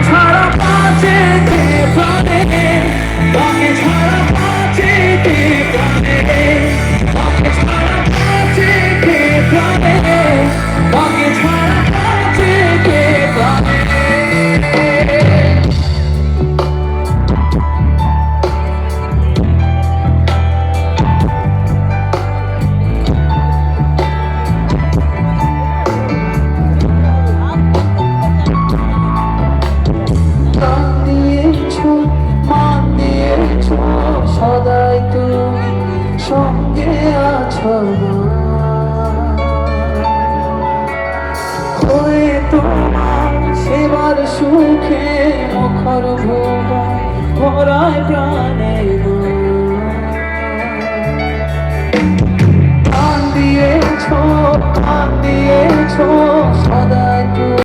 ছাড়া বাঁচে কে প্রাণে, তাকে ছাড়া বাঁচে কে প্রাণে, তাকে ছাড়া বাঁচে কে প্রাণে, তাকে ছাড়া বাঁচে কে প্রাণে। সদাই তুমি সঙ্গে আছো হয়ে তোমার সেবার সুখে মুখর ভরায় প্রাণে প্রাণ দিয়েছো